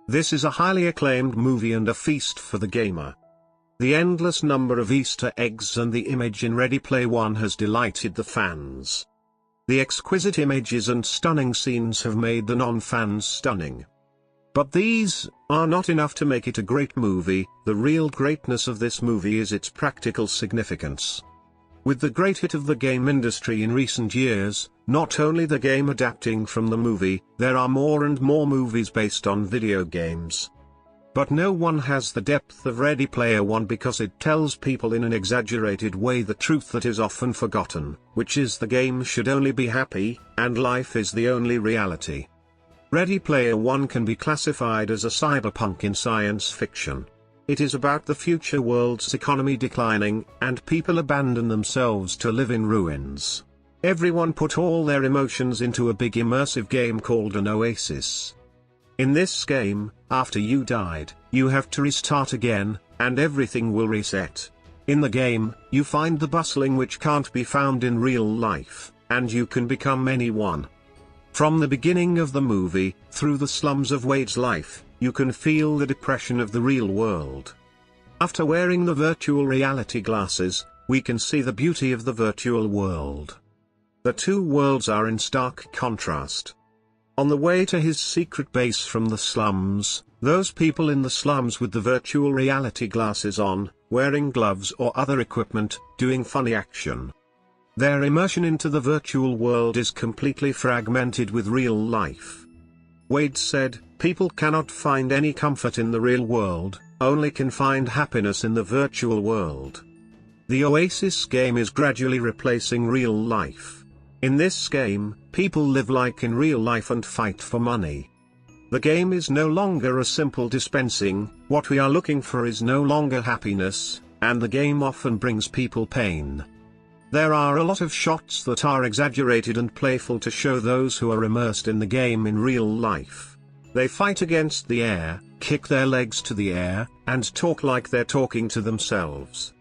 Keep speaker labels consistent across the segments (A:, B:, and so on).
A: This is a highly acclaimed movie and a feast for the gamer. The endless number of Easter eggs and the image in Ready Player One has delighted the fans. The exquisite images and stunning scenes have made the non-fans stunning. But these are not enough to make it a great movie. The real greatness of this movie is its practical significance. With the great hit of the game industry in recent years, not only the game adapting from the movie, there are more and more movies based on video games. But no one has the depth of Ready Player One because it tells people in an exaggerated way the truth that is often forgotten, which is the game should only be happy, and life is the only reality. Ready Player One can be classified as a cyberpunk in science fiction. It is about the future world's economy declining, and people abandon themselves to live in ruins. Everyone put all their emotions into a big immersive game called an oasis. In this game, after you died, you have to restart again, and everything will reset. In the game, you find the bustling which can't be found in real life, and you can become anyone. From the beginning of the movie, through the slums of Wade's life, you can feel the depression of the real world. After wearing the virtual reality glasses, we can see the beauty of the virtual world. The two worlds are in stark contrast. On the way to his secret base from the slums, those people in the slums with the virtual reality glasses on, wearing gloves or other equipment, doing funny action. Their immersion into the virtual world is completely fragmented with real life. Wade said, "People cannot find any comfort in the real world, only can find happiness in the virtual world." The Oasis game is gradually replacing real life. In this game, people live like in real life and fight for money. The game is no longer a simple dispensing, what we are looking for is no longer happiness, and the game often brings people pain. There are a lot of shots that are exaggerated and playful to show those who are immersed in the game in real life. They fight against the air, kick their legs to the air, and talk like they're talking to themselves.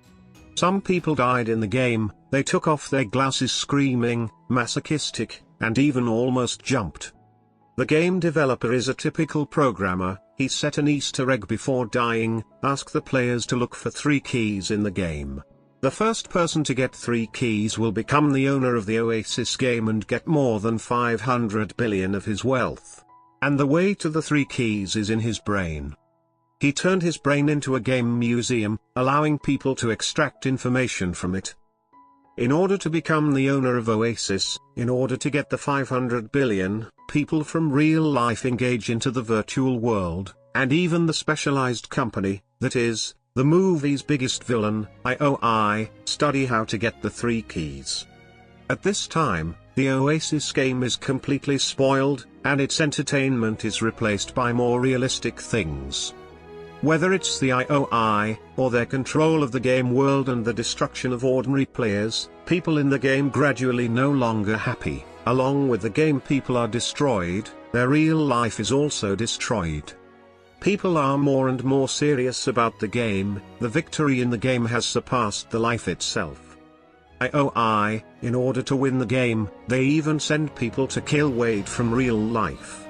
A: Some people died in the game, they took off their glasses screaming, masochistic, and even almost jumped. The game developer is a typical programmer. He set an Easter egg before dying, ask the players to look for 3 keys in the game. The first person to get 3 keys will become the owner of the Oasis game and get more than 500 billion of his wealth. And the way to the 3 keys is in his brain. He turned his brain into a game museum, allowing people to extract information from it. In order to become the owner of Oasis, in order to get the 500 billion, people from real life engage into the virtual world, and even the specialized company, that is, the movie's biggest villain, IOI, study how to get the 3 keys. At this time, the Oasis game is completely spoiled, and its entertainment is replaced by more realistic things. Whether it's the IOI, or their control of the game world and the destruction of ordinary players, people in the game gradually no longer happy. Along with the game, people are destroyed, their real life is also destroyed. People are more and more serious about the game, the victory in the game has surpassed the life itself. IOI, in order to win the game, they even send people to kill Wade from real life.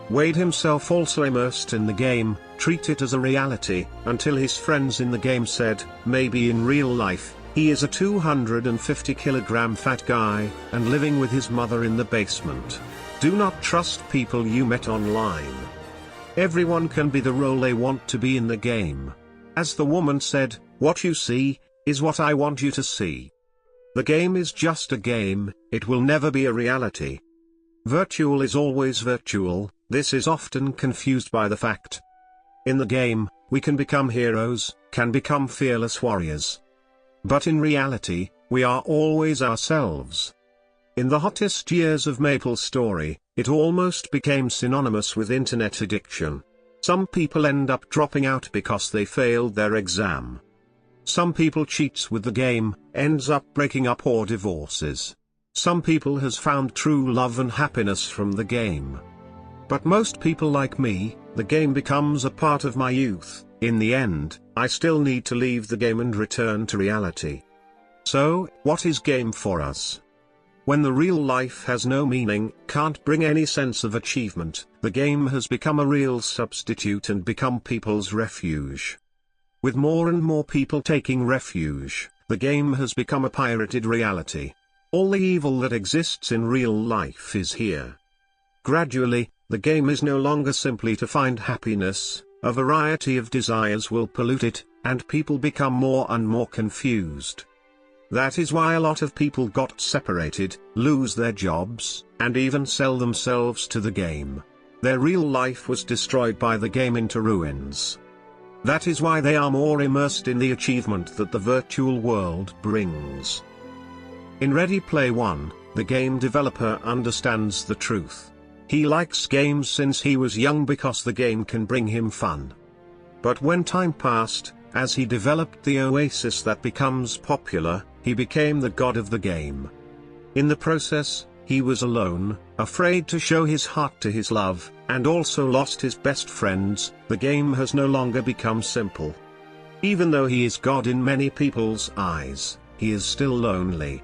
A: Wade himself also immersed in the game, treat it as a reality, until his friends in the game said, maybe in real life, he is a 250 kilogram fat guy, and living with his mother in the basement. Do not trust people you met online. Everyone can be the role they want to be in the game. As the woman said, what you see, is what I want you to see. The game is just a game, it will never be a reality. Virtual is always virtual, this is often confused by the fact. In the game, we can become heroes, can become fearless warriors. But in reality, we are always ourselves. In the hottest years of MapleStory, it almost became synonymous with internet addiction. Some people end up dropping out because they failed their exam. Some people cheats with the game, ends up breaking up or divorces. Some people has found true love and happiness from the game. But most people like me, the game becomes a part of my youth. In the end, I still need to leave the game and return to reality. So, what is game for us? When the real life has no meaning, can't bring any sense of achievement, the game has become a real substitute and become people's refuge. With more and more people taking refuge, the game has become a pirated reality. All the evil that exists in real life is here. Gradually, the game is no longer simply to find happiness, a variety of desires will pollute it, and people become more and more confused. That is why a lot of people got separated, lose their jobs, and even sell themselves to the game. Their real life was destroyed by the game into ruins. That is why they are more immersed in the achievement that the virtual world brings. In Ready Player One, the game developer understands the truth. He likes games since he was young because the game can bring him fun. But when time passed, as he developed the oasis that becomes popular, he became the god of the game. In the process, he was alone, afraid to show his heart to his love, and also lost his best friends. The game has no longer become simple. Even though he is God in many people's eyes, he is still lonely.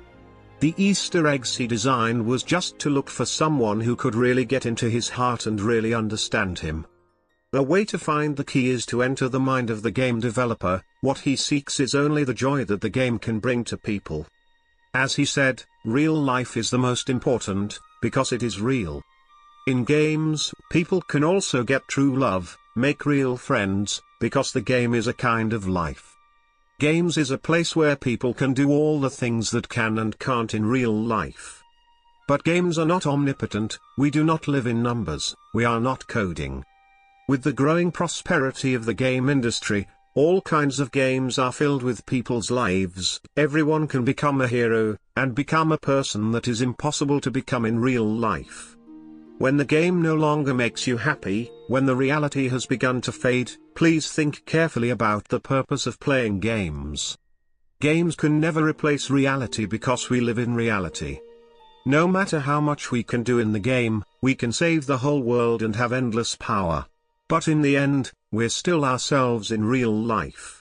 A: The Easter eggs he designed was just to look for someone who could really get into his heart and really understand him. The way to find the key is to enter the mind of the game developer. What he seeks is only the joy that the game can bring to people. As he said, real life is the most important, because it is real. In games, people can also get true love, make real friends, because the game is a kind of life. Games is a place where people can do all the things that can and can't in real life. But games are not omnipotent, we do not live in numbers, we are not coding. With the growing prosperity of the game industry, all kinds of games are filled with people's lives. Everyone can become a hero, and become a person that is impossible to become in real life. When the game no longer makes you happy, when the reality has begun to fade, please think carefully about the purpose of playing games. Games can never replace reality because we live in reality. No matter how much we can do in the game, we can save the whole world and have endless power. But in the end, we're still ourselves in real life.